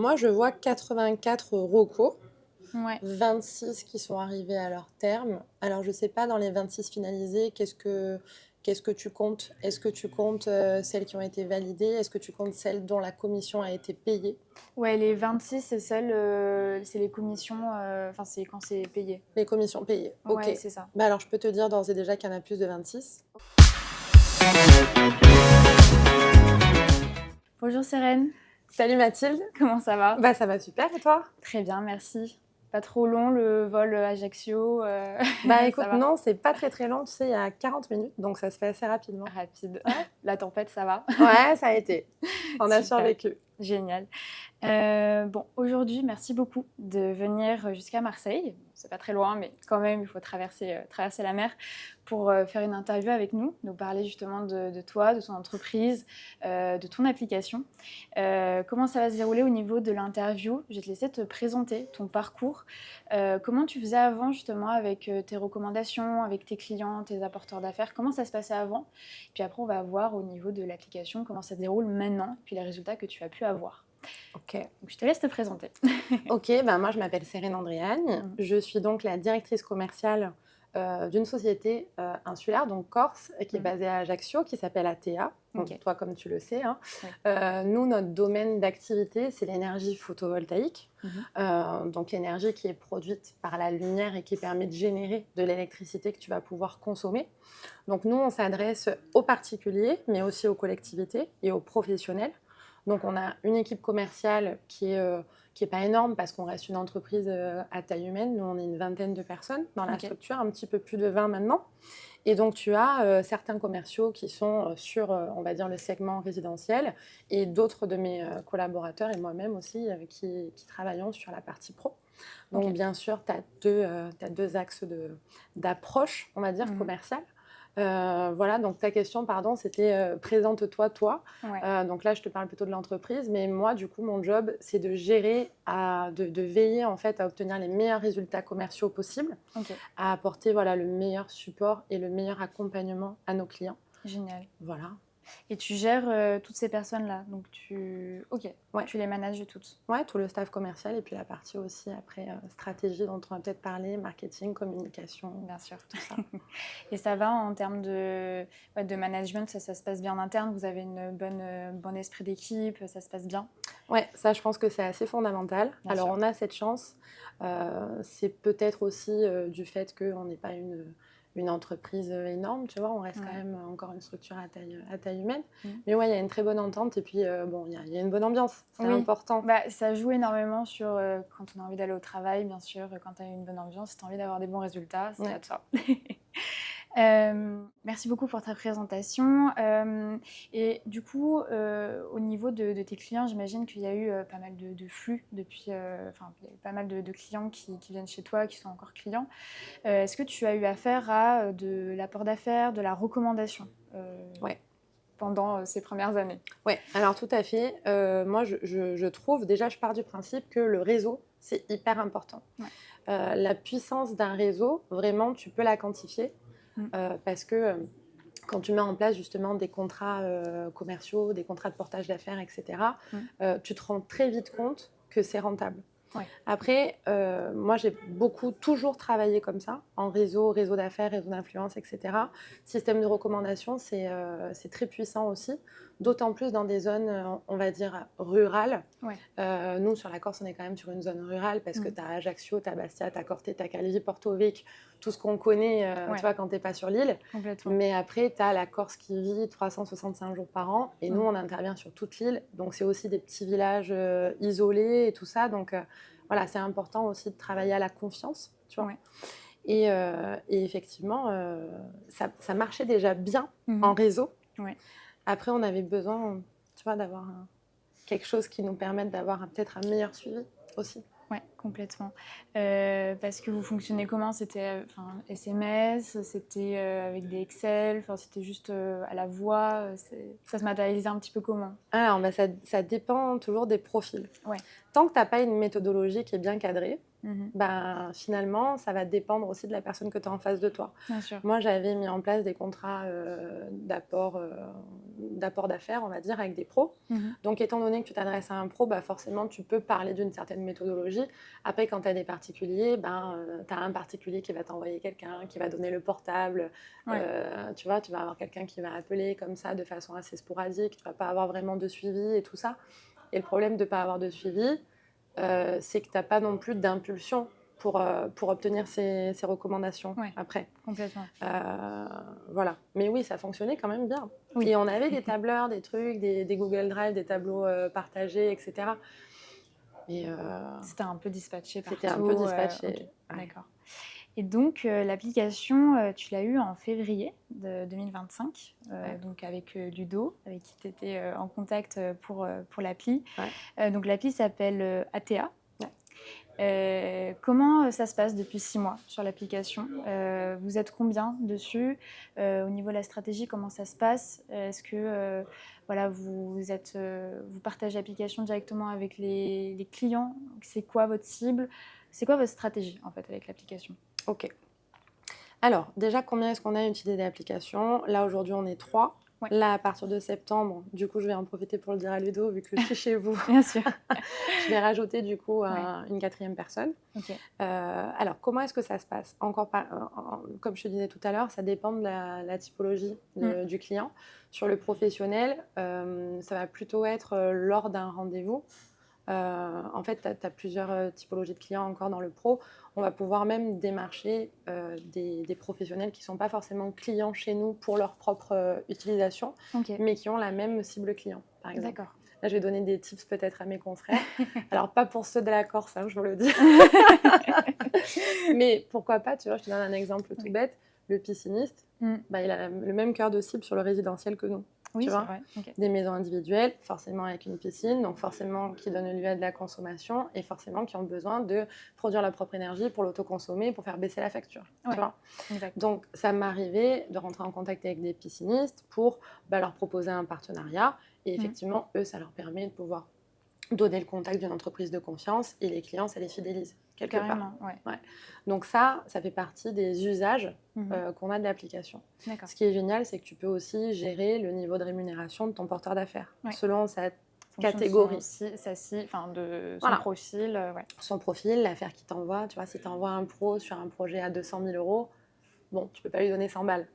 Moi, je vois 84 recos, Ouais. 26 qui sont arrivés à leur terme. Alors, je sais pas, dans les 26 finalisés, qu'est-ce que tu comptes? Est-ce que tu comptes celles qui ont été validées? Est-ce que tu comptes celles dont la commission a été payée? Ouais, les 26, c'est celles, c'est les commissions, enfin, c'est quand c'est payé. Les commissions payées, ok. Ouais, c'est ça. Bah alors, je peux te dire d'ores et déjà qu'il y en a plus de 26. Bonjour Sérène, Salut Mathilde. comment ça va? Bah ça va super, et toi? Très bien, merci. Pas trop long le vol Ajaccio, Bah ça écoute, va? non, c'est pas très très long, tu sais, il y a 40 minutes, donc ça se fait assez rapidement. Rapide. Ouais, La tempête, ça va? ouais, ça a été. On a Super, survécu. génial. Bon, aujourd'hui, merci beaucoup de venir jusqu'à Marseille. C'est pas très loin, mais quand même, il faut traverser la mer pour faire une interview avec nous parler justement de toi, de ton entreprise, de ton application. Comment ça va se dérouler au niveau de l'interview? Je vais te laisser te présenter ton parcours. Comment tu faisais avant justement avec tes recommandations, avec tes clients, tes apporteurs d'affaires? Comment ça se passait avant? Puis après, on va voir au niveau de l'application comment ça se déroule maintenant, puis les résultats que tu as pu avoir. Ok. Donc, je te laisse te présenter. Ok, bah moi je m'appelle Sérène Andréagne. Je suis donc la directrice commerciale d'une société insulaire, donc corse, qui est basée à Ajaccio, qui s'appelle ATEA. Donc, Ok. toi, comme tu le sais, hein. Oui. Nous, notre domaine d'activité, c'est l'énergie photovoltaïque. Donc l'énergie qui est produite par la lumière et qui permet de générer de l'électricité que tu vas pouvoir consommer. Donc nous, on s'adresse aux particuliers, mais aussi aux collectivités et aux professionnels. Donc on a une équipe commerciale qui est pas énorme parce qu'on reste une entreprise à taille humaine. Nous, on est une vingtaine de personnes dans la structure, un petit peu plus de 20 maintenant. Et donc, tu as certains commerciaux qui sont sur, on va dire, le segment résidentiel et d'autres de mes collaborateurs et moi-même aussi qui travaillons sur la partie pro. Donc, bien sûr, tu as deux axes d'approche, on va dire, commerciale. Voilà, donc ta question, pardon, c'était présente-toi, toi. Ouais. Donc là, je te parle plutôt de l'entreprise, mais moi, du coup, mon job, c'est de gérer, de veiller en fait à obtenir les meilleurs résultats commerciaux possibles, à apporter voilà, le meilleur support et le meilleur accompagnement à nos clients. Génial. Voilà. Et tu gères toutes ces personnes-là, donc Ouais. tu les manages toutes. Ouais, tout le staff commercial et puis la partie aussi après stratégie dont on va peut-être parler, marketing, communication, Bien sûr. tout ça. Et ça va en termes de management, ça se passe bien en interne? Vous avez une bon esprit d'équipe, ça se passe bien? Ouais, ça, je pense que c'est assez fondamental. Bien Alors, sûr. on a cette chance. C'est peut-être aussi du fait qu'on n'est pas une entreprise énorme, tu vois. On reste quand même encore une structure à taille humaine. Mais ouais, il y a une très bonne entente et puis, bon, il y a une bonne ambiance. C'est important. Bah, ça joue énormément sur quand on a envie d'aller au travail, bien sûr. Quand tu as une bonne ambiance, si tu as envie d'avoir des bons résultats, c'est à toi. Merci beaucoup pour ta présentation. Et du coup, au niveau de tes clients, j'imagine qu'il y a eu pas mal de flux depuis. Enfin, il y a eu pas mal de clients qui viennent chez toi, qui sont encore clients. Est-ce que tu as eu affaire à de l'apport d'affaires, de la recommandation Ouais. pendant ces premières années? Ouais, alors tout à fait. Moi, je trouve, déjà, je pars du principe que le réseau, c'est hyper important. La puissance d'un réseau, vraiment, tu peux la quantifier parce que quand tu mets en place justement des contrats commerciaux, des contrats de portage d'affaires, etc., tu te rends très vite compte que c'est rentable. Après, moi, j'ai toujours travaillé comme ça, en réseau d'affaires, réseau d'influence, etc. Système de recommandation, c'est très puissant aussi, d'autant plus dans des zones, on va dire, rurales. Nous, sur la Corse, on est quand même sur une zone rurale parce que tu as Ajaccio, tu as Bastia, tu as Corté, tu as Calvi, Porto Vecchio, tout ce qu'on connaît, tu vois, quand tu n'es pas sur l'île. Mais après, tu as la Corse qui vit 365 jours par an et nous, on intervient sur toute l'île. Donc, c'est aussi des petits villages isolés et tout ça. Donc, voilà, c'est important aussi de travailler à la confiance, tu vois. Et effectivement, ça marchait déjà bien en réseau. Après, on avait besoin, tu vois, d'avoir quelque chose qui nous permette d'avoir peut-être un meilleur suivi aussi. Oui, complètement. Parce que vous fonctionnez comment? C'était SMS, c'était avec des Excel, c'était juste à la voix, ça se matérialisait un petit peu comment? Alors, ça dépend toujours des profils. Tant que tu n'as pas une méthodologie qui est bien cadrée, ben, finalement, ça va dépendre aussi de la personne que tu as en face de toi. Bien sûr. Moi, j'avais mis en place des contrats d'apport d'affaires, on va dire, avec des pros. Donc, étant donné que tu t'adresses à un pro, bah, forcément, tu peux parler d'une certaine méthodologie. Après, quand tu as des particuliers, ben, tu as un particulier qui va t'envoyer quelqu'un, qui va donner le portable. Tu vois, tu vas avoir quelqu'un qui va appeler comme ça de façon assez sporadique. Tu ne vas pas avoir vraiment de suivi et tout ça. Et le problème de ne pas avoir de suivi, c'est que tu n'as pas non plus d'impulsion pour obtenir ces recommandations après. Complètement. Voilà. Mais oui, ça fonctionnait quand même bien. Oui. Et on avait des tableurs, des trucs, des Google Drive, des tableaux partagés, etc. Et c'était un peu dispatché partout. C'était un peu dispatché. Okay. D'accord. Et donc, l'application, tu l'as eue en février de 2025, donc avec Ludo, avec qui tu étais en contact pour l'appli. Donc, l'appli s'appelle ATA. Comment ça se passe depuis 6 mois sur l'application? Vous êtes combien dessus? Au niveau de la stratégie, comment ça se passe? Est-ce que voilà, vous partagez l'application directement avec les clients? C'est quoi votre cible? C'est quoi votre stratégie en fait avec l'application? Ok. Alors, déjà, combien est-ce qu'on a utilisé d'applications? Là, aujourd'hui, on est 3. Là, à partir de septembre, du coup, je vais en profiter pour le dire à Ludo, vu que je suis chez vous. Bien sûr. Je vais rajouter, du coup, une 4e personne. Alors, comment est-ce que ça se passe? Encore comme je te disais tout à l'heure, ça dépend de la typologie du client. Sur le professionnel, ça va plutôt être lors d'un rendez-vous. En fait, tu as plusieurs typologies de clients encore dans le pro. On va pouvoir même démarcher des professionnels qui ne sont pas forcément clients chez nous pour leur propre utilisation, mais qui ont la même cible client, par exemple. D'accord. Là, je vais donner des tips peut-être à mes confrères. Alors, pas pour ceux de la Corse, hein, je vous le dis. Mais pourquoi pas, tu vois, je te donne un exemple tout bête. Le pisciniste, bah, il a le même cœur de cible sur le résidentiel que nous. Oui, tu vois, vrai. Des maisons individuelles, forcément avec une piscine, donc forcément qui donnent lieu à de la consommation et forcément qui ont besoin de produire leur propre énergie pour l'autoconsommer, pour faire baisser la facture. Tu vois, donc, ça m'arrivait de rentrer en contact avec des piscinistes pour leur proposer un partenariat. Et effectivement, eux, ça leur permet de pouvoir donner le contact d'une entreprise de confiance et les clients, ça les fidélise quelque part. Donc ça fait partie des usages qu'on a de l'application. Ce qui est génial, c'est que tu peux aussi gérer le niveau de rémunération de ton porteur d'affaires selon sa catégorie. De son profil. Son profil, l'affaire qu'il t'envoie. Tu vois, si tu envoies un pro sur un projet à 200 000 €, bon, tu peux pas lui donner 100 balles.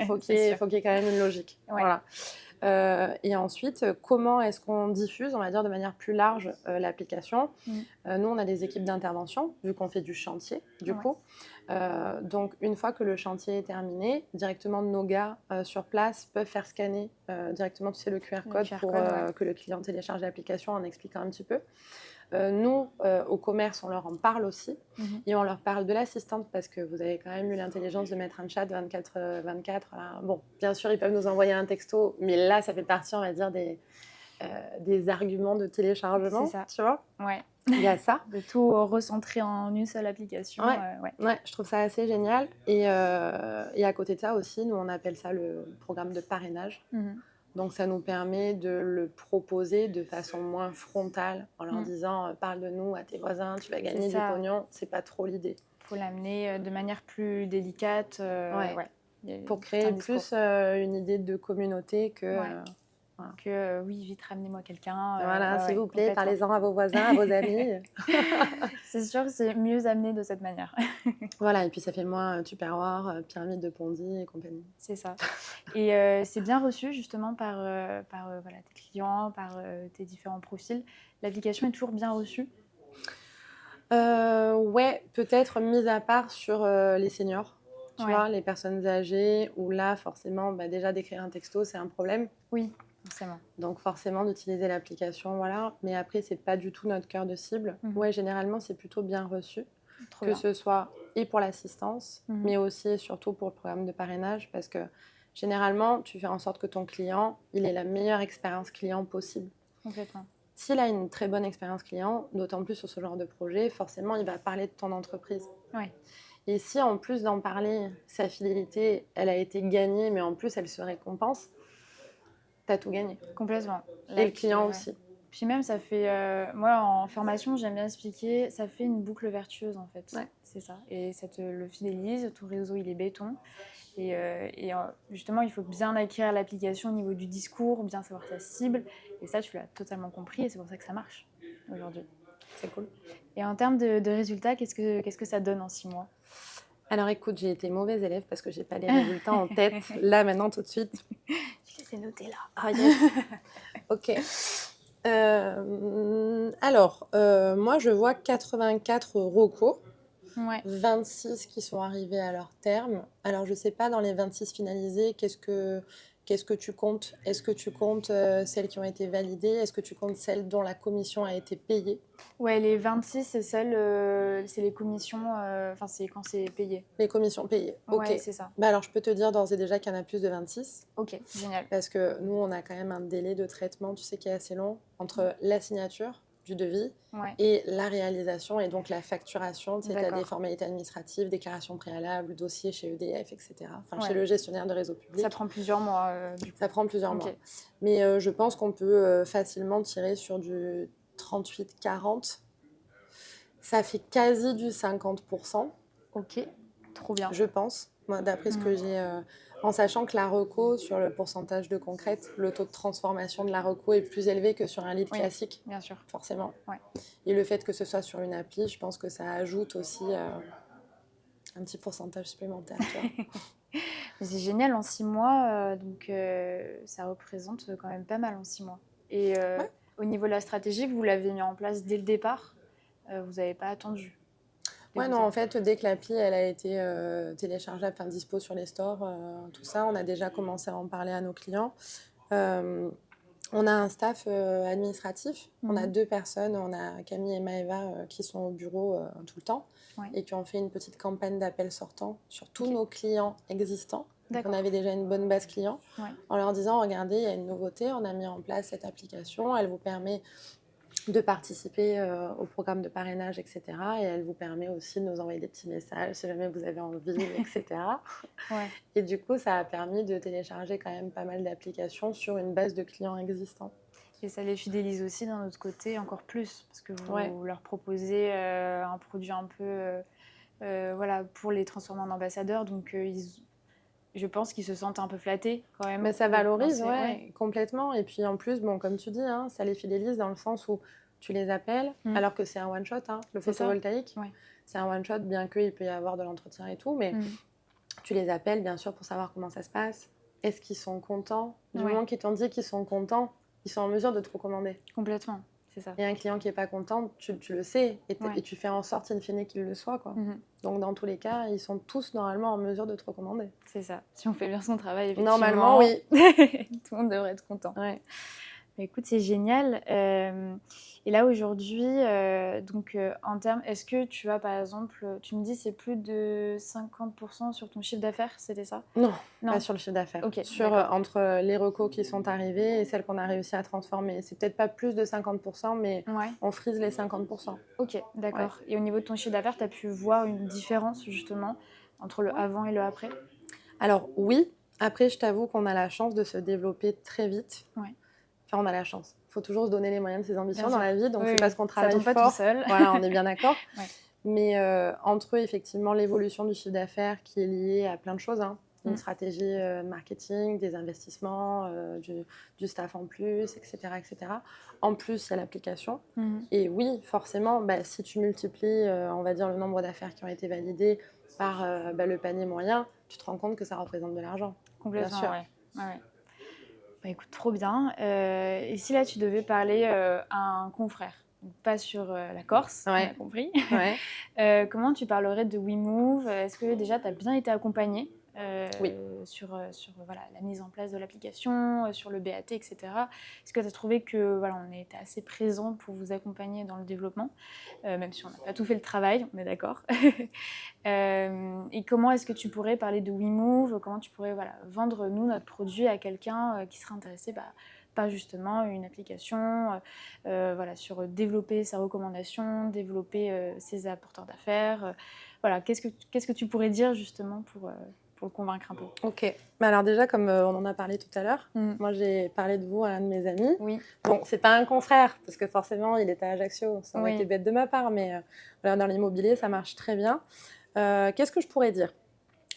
Faut qu'il y ait quand même une logique. Voilà. Et ensuite, comment est-ce qu'on diffuse, on va dire, de manière plus large l'application? Nous, on a des équipes d'intervention, vu qu'on fait du chantier, du coup. Donc, une fois que le chantier est terminé, directement, nos gars sur place peuvent faire scanner directement, tu sais, le QR code pour que le client télécharge l'application en expliquant un petit peu. Nous, au commerce, on leur en parle aussi et on leur parle de l'assistante parce que vous avez quand même eu l'intelligence de mettre un chat 24/24. Bon, bien sûr, ils peuvent nous envoyer un texto, mais là, ça fait partie, on va dire, des arguments de téléchargement, tu vois. Il y a ça. De tout recentrer en une seule application. Je trouve ça assez génial. Et à côté de ça aussi, nous, on appelle ça le programme de parrainage. Donc, ça nous permet de le proposer de façon moins frontale en leur disant « parle de nous à tes voisins, tu vas gagner du pognon ». C'est pas trop l'idée. Il faut l'amener de manière plus délicate. Pour créer plus une idée de communauté que... vite ramenez-moi quelqu'un. Voilà, s'il vous plaît, parlez-en à vos voisins, à vos amis. C'est sûr que c'est mieux amené de cette manière. Voilà, et puis ça fait moins Tupperware, pyramide de Ponzi et compagnie. C'est ça. Et c'est bien reçu justement par tes clients, par tes différents profils. L'application est toujours bien reçue? Ouais, peut-être mise à part sur les seniors. Tu vois, les personnes âgées, où là, forcément, déjà d'écrire un texto, c'est un problème. Oui, forcément. Donc forcément, d'utiliser l'application, voilà. Mais après, c'est pas du tout notre cœur de cible. Ouais, généralement, c'est plutôt bien reçu. Ce soit et pour l'assistance, mais aussi et surtout pour le programme de parrainage, parce que généralement, tu fais en sorte que ton client, il ait la meilleure expérience client possible. Complètement. S'il a une très bonne expérience client, d'autant plus sur ce genre de projet, forcément, il va parler de ton entreprise. Et si, en plus d'en parler, sa fidélité, elle a été gagnée, mais en plus, elle se récompense, t'as tout gagné. Complètement. Et le client aussi. Puis même, ça fait... moi, en formation, j'aime bien expliquer, ça fait une boucle vertueuse, en fait. Ouais. C'est ça. Et ça te le fidélise, ton réseau, il est béton. Justement, il faut bien acquérir l'application au niveau du discours, bien savoir ta cible. Et ça, tu l'as totalement compris et c'est pour ça que ça marche aujourd'hui. C'est cool. Et en termes de résultats, qu'est-ce que ça donne en 6 mois? Alors écoute, j'ai été mauvaise élève parce que j'ai pas les résultats en tête, là, maintenant, tout de suite. Je les ai notés là. Ah yes. Ok. Moi, je vois 84 recos, Ouais. 26 qui sont arrivés à leur terme. Alors, je sais pas, dans les 26 finalisés, qu'est-ce que tu comptes? Est-ce que tu comptes celles qui ont été validées? Est-ce que tu comptes celles dont la commission a été payée? Ouais, les 26, c'est c'est les commissions, enfin, c'est quand c'est payé. Les commissions payées. Ok. Ouais, c'est ça. Bah alors, je peux te dire d'ores et déjà qu'il y en a plus de 26. Ok, génial. Parce que nous, on a quand même un délai de traitement, tu sais, qui est assez long, entre la signature du devis Ouais. et la réalisation et donc la facturation. Tu sais, tu as D'accord. des formalités administratives, déclaration préalable, dossier chez EDF, etc. Enfin, Ouais. chez le gestionnaire de réseau public. Ça prend plusieurs mois, du coup. Ça prend plusieurs Ok. mois. Mais je pense qu'on peut facilement tirer sur du 38-40. Ça fait quasi du 50%, Ok, trop bien. je pense, moi, d'après ce que j'ai... en sachant que la reco, sur le pourcentage de concrète, le taux de transformation de la reco est plus élevé que sur un lead Oui. classique, Bien sûr. forcément. Ouais. Et le fait que ce soit sur une appli, je pense que ça ajoute aussi un petit pourcentage supplémentaire. Tu vois. Mais c'est génial en 6 mois, ça représente quand même pas mal en 6 mois. Et Ouais. au niveau de la stratégie, vous l'avez mis en place dès le départ, vous n'avez pas attendu. Ouais, non, en fait, dès que l'appli elle a été téléchargeable, enfin dispo sur les stores, tout ça, on a déjà commencé à en parler à nos clients. On a un staff administratif, on a 2 personnes, on a Camille et Maëva qui sont au bureau tout le temps Ouais. et qui ont fait une petite campagne d'appel sortant sur tous Ok. nos clients existants. Donc, on D'accord. avait déjà une bonne base client Ouais. en leur disant, regardez, il y a une nouveauté, on a mis en place cette application, elle vous permet de participer au programme de parrainage, etc. Et elle vous permet aussi de nous envoyer des petits messages si jamais vous avez envie, etc. Ouais. Et du coup, ça a permis de télécharger quand même pas mal d'applications sur une base de clients existants. Et ça les fidélise aussi d'un autre côté encore plus, parce que vous Ouais. leur proposez un produit un peu voilà, pour les transformer en ambassadeurs. Donc je pense qu'ils se sentent un peu flattés quand même. Mais ça valorise, penser- ouais, complètement. Et puis en plus, bon, comme tu dis, hein, ça les fidélise dans le sens où tu les appelles, alors que c'est un one-shot, hein, le C'est ça. photovoltaïque. Ouais. C'est un one-shot, bien qu'il peut y avoir de l'entretien et tout, mais tu les appelles, bien sûr, pour savoir comment ça se passe. Est-ce qu'ils sont contents? Du Ouais. moment qu'ils t'ont dit qu'ils sont contents, ils sont en mesure de te recommander. Complètement, c'est ça. Et un client qui n'est pas content, tu le sais, et Ouais. tu fais en sorte, in fine, qu'il le soit, quoi. Donc, dans tous les cas, ils sont tous normalement en mesure de te recommander. C'est ça. Si on fait bien son travail, effectivement, Normalement, oui. tout le monde devrait être content. Ouais. Mais écoute, c'est génial. Et là, aujourd'hui, en termes, est-ce que tu as, par exemple, tu me dis c'est plus de 50% sur ton chiffre d'affaires, c'était ça? Non, Non. pas sur le chiffre d'affaires. Ok, Sur, entre les recos qui sont arrivés et celles qu'on a réussi à transformer. C'est peut-être pas plus de 50%, mais Ouais. on frise les 50%. Ok, d'accord. Et au niveau de ton chiffre d'affaires, tu as pu voir une différence, justement, entre le avant et le après? Alors, oui. Après, je t'avoue qu'on a la chance de se développer très vite. Ouais. Enfin, on a la chance. Il faut toujours se donner les moyens de ses ambitions Bien dans sûr. la vie. Donc, Oui, c'est parce qu'on ça travaille tombe pas fort. tout seul. Voilà, on est bien d'accord. Ouais. Mais entre effectivement l'évolution du chiffre d'affaires qui est liée à plein de choses, hein. Une stratégie marketing, des investissements, du staff en plus, etc., etc. En plus, il y a l'application. Et oui, forcément, si tu multiplies, on va dire, le nombre d'affaires qui ont été validées par le panier moyen, tu te rends compte que ça représente de l'argent. Complètement, Bien sûr. ouais. Ouais. Bah, écoute, trop bien. Et si là, tu devais parler à un confrère, donc pas sur la Corse, on a compris, comment tu parlerais de WeMove? Est-ce que déjà, tu as bien été accompagnée Oui. sur voilà, la mise en place de l'application, sur le BAT, etc. Est-ce que tu as trouvé que voilà, on était assez présent pour vous accompagner dans le développement, même si on n'a pas tout fait le travail, on est d'accord. Et comment est-ce que tu pourrais parler de WeMove? Comment tu pourrais vendre nous notre produit à quelqu'un qui serait intéressé par justement une application, sur développer sa recommandation, développer ses apporteurs d'affaires. Voilà, qu'est-ce que tu pourrais dire justement pour pour le convaincre un peu. Ok. Mais alors déjà, comme on en a parlé tout à l'heure, Mm. moi j'ai parlé de vous à un de mes amis. Oui. Bon, c'est pas un confrère, parce que forcément il était à Ajaccio, ça aurait Oui. été bête de ma part, mais voilà, dans l'immobilier ça marche très bien. Qu'est-ce que je pourrais dire?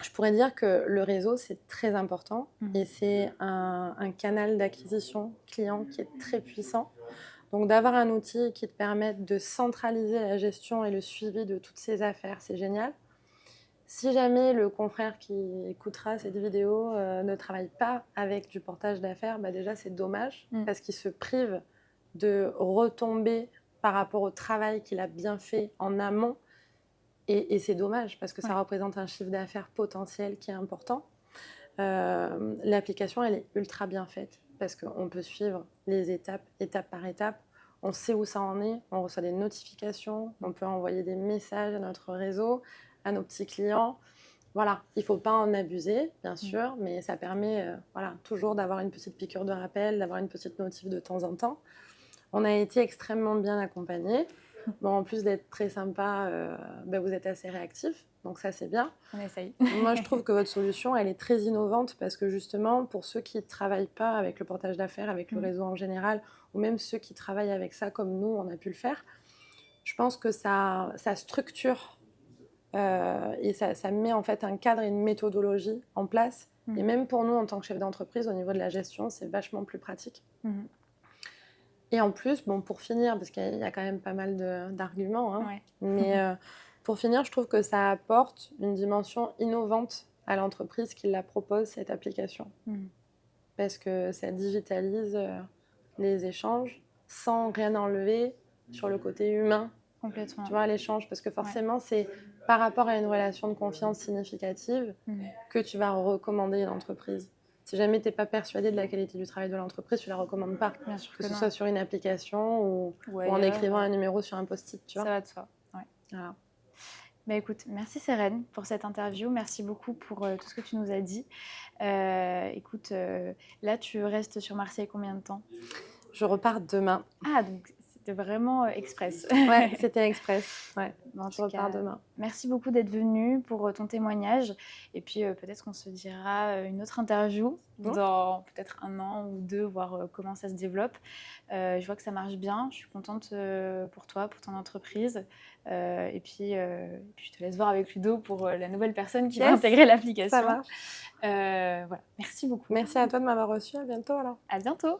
Je pourrais dire que le réseau c'est très important et c'est un canal d'acquisition client qui est très puissant. Donc d'avoir un outil qui te permette de centraliser la gestion et le suivi de toutes ces affaires, c'est génial. Si jamais le confrère qui écoutera cette vidéo ne travaille pas avec du portage d'affaires, bah déjà c'est dommage parce qu'il se prive de retomber par rapport au travail qu'il a bien fait en amont. Et c'est dommage parce que ça représente un chiffre d'affaires potentiel qui est important. L'application, elle est ultra bien faite parce qu'on peut suivre les étapes, étape par étape. On sait où ça en est, on reçoit des notifications, on peut envoyer des messages à notre réseau, à nos petits clients. Voilà, il ne faut pas en abuser, bien sûr, mais ça permet voilà, toujours d'avoir une petite piqûre de rappel, d'avoir une petite notif de temps en temps. On a été extrêmement bien accompagnés. Bon, en plus d'être très sympa, vous êtes assez réactif, donc ça c'est bien. On essaye. Moi je trouve que votre solution elle est très innovante parce que justement pour ceux qui ne travaillent pas avec le portage d'affaires, avec le réseau en général, ou même ceux qui travaillent avec ça comme nous on a pu le faire, je pense que ça structure et ça met en fait un cadre et une méthodologie en place. Et même pour nous en tant que chef d'entreprise au niveau de la gestion c'est vachement plus pratique. Et en plus, bon, pour finir, parce qu'il y a quand même pas mal d'arguments, hein, mais pour finir, je trouve que ça apporte une dimension innovante à l'entreprise qui la propose, cette application. Parce que ça digitalise les échanges sans rien enlever sur le côté humain. Complètement. Tu vois, l'échange, parce que forcément, c'est par rapport à une relation de confiance significative que tu vas recommander une entreprise. Si jamais tu n'es pas persuadé de la qualité du travail de l'entreprise, tu ne la recommandes pas. Bien sûr que ce soit sur une application ou ailleurs, en écrivant un numéro sur un post-it. Tu vois. Ça va de soi. Ouais. Voilà. Bah écoute, merci Sérène pour cette interview. Merci beaucoup pour tout ce que tu nous as dit. Écoute, là, tu restes sur Marseille combien de temps? Je repars demain. Ah, donc c'était vraiment express. Ouais, c'était express. Ouais. En Je repars demain. Merci beaucoup d'être venue pour ton témoignage. Et puis peut-être qu'on se dira une autre interview dans peut-être 1 an ou 2, voir comment ça se développe. Je vois que ça marche bien. Je suis contente pour toi, pour ton entreprise. Et puis, je te laisse voir avec Ludo pour la nouvelle personne qui va intégrer l'application. Ça marche. Voilà. Merci beaucoup. Merci à toi de m'avoir reçu. À bientôt alors. À bientôt.